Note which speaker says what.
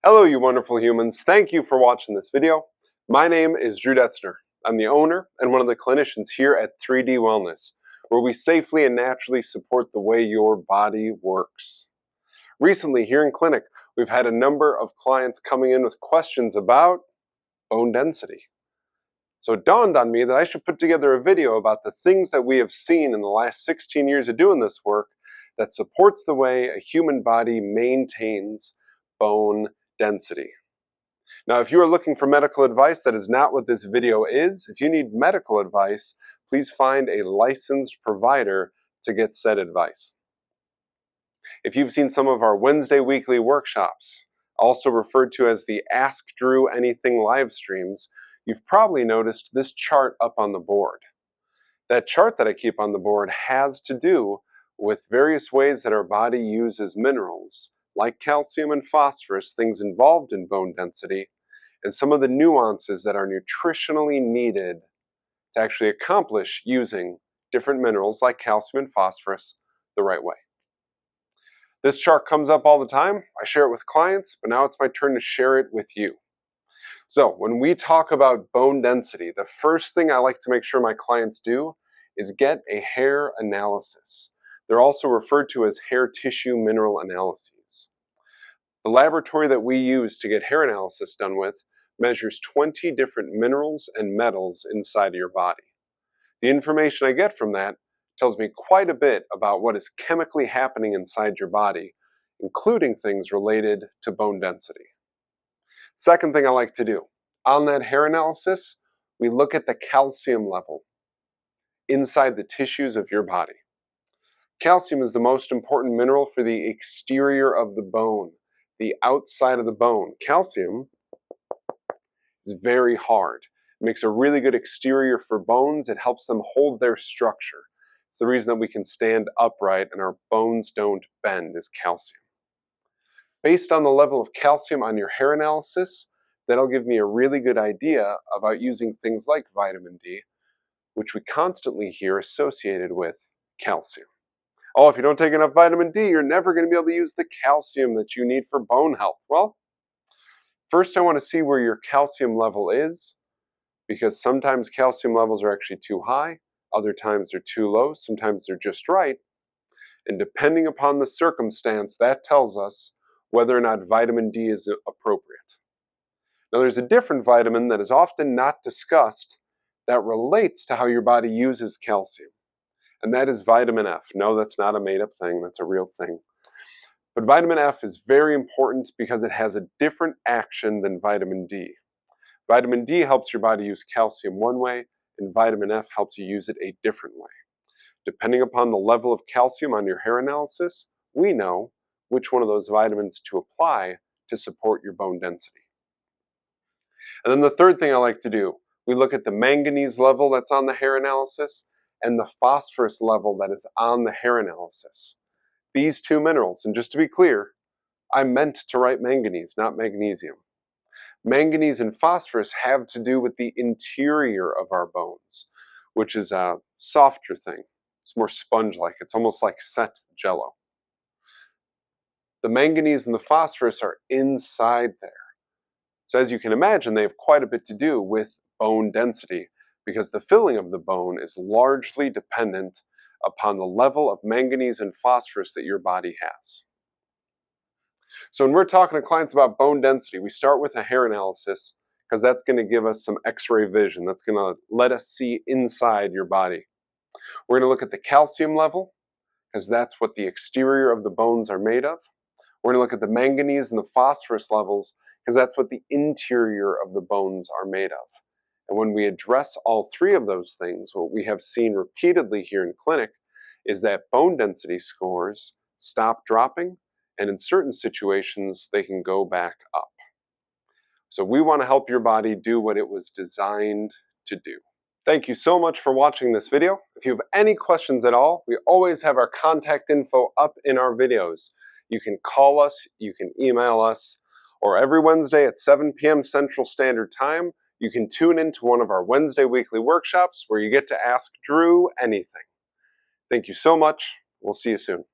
Speaker 1: Hello, you wonderful humans. Thank you for watching this video. My name is Drew Detzner. I'm the owner and one of the clinicians here at 3D Wellness, where we safely and naturally support the way your body works. Recently, here in clinic, we've had a number of clients coming in with questions about bone density. So it dawned on me that I should put together a video about the things that we have seen in the last 16 years of doing this work that supports the way a human body maintains bone density. Now, if you are looking for medical advice, that is not what this video is. If you need medical advice, please find a licensed provider to get said advice. If you've seen some of our Wednesday weekly workshops, also referred to as the Ask Drew Anything live streams, you've probably noticed this chart up on the board. That chart that I keep on the board has to do with various ways that our body uses minerals, like calcium and phosphorus, things involved in bone density, and some of the nuances that are nutritionally needed to actually accomplish using different minerals like calcium and phosphorus the right way. This chart comes up all the time. I share it with clients, but now it's my turn to share it with you. So when we talk about bone density, the first thing I like to make sure my clients do is get a hair analysis. They're also referred to as hair tissue mineral analyses. The laboratory that we use to get hair analysis done with measures 20 different minerals and metals inside of your body. The information I get from that tells me quite a bit about what is chemically happening inside your body, including things related to bone density. Second thing I like to do, on that hair analysis, we look at the calcium level inside the tissues of your body. Calcium is the most important mineral for the exterior of the bone, the outside of the bone. Calcium is very hard. It makes a really good exterior for bones. It helps them hold their structure. It's the reason that we can stand upright and our bones don't bend is calcium. Based on the level of calcium on your hair analysis, that'll give me a really good idea about using things like vitamin D, which we constantly hear associated with calcium. Oh, if you don't take enough vitamin D, you're never going to be able to use the calcium that you need for bone health. Well, first I want to see where your calcium level is, because sometimes calcium levels are actually too high, other times they're too low, sometimes they're just right. And depending upon the circumstance, that tells us whether or not vitamin D is appropriate. Now, there's a different vitamin that is often not discussed that relates to how your body uses calcium, and that is vitamin F. No, that's not a made-up thing, that's a real thing. But vitamin F is very important because it has a different action than vitamin D. Vitamin D helps your body use calcium one way, and vitamin F helps you use it a different way. Depending upon the level of calcium on your hair analysis, we know which one of those vitamins to apply to support your bone density. And then the third thing I like to do, we look at the manganese level that's on the hair analysis and the phosphorus level that is on the hair analysis. These two minerals, and just to be clear, I meant to write manganese, not magnesium. Manganese and phosphorus have to do with the interior of our bones, which is a softer thing. It's more sponge-like. It's almost like set jello. The manganese and the phosphorus are inside there. So as you can imagine, they have quite a bit to do with bone density because the filling of the bone is largely dependent upon the level of manganese and phosphorus that your body has. So when we're talking to clients about bone density, we start with a hair analysis because that's going to give us some x-ray vision. That's going to let us see inside your body. We're going to look at the calcium level because that's what the exterior of the bones are made of. We're going to look at the manganese and the phosphorus levels because that's what the interior of the bones are made of. And when we address all three of those things, what we have seen repeatedly here in clinic is that bone density scores stop dropping, and in certain situations, they can go back up. So we want to help your body do what it was designed to do. Thank you so much for watching this video. If you have any questions at all, we always have our contact info up in our videos. You can call us, you can email us, or every Wednesday at 7 p.m. Central Standard Time, you can tune into one of our Wednesday weekly workshops where you get to ask Drew anything. Thank you so much. We'll see you soon.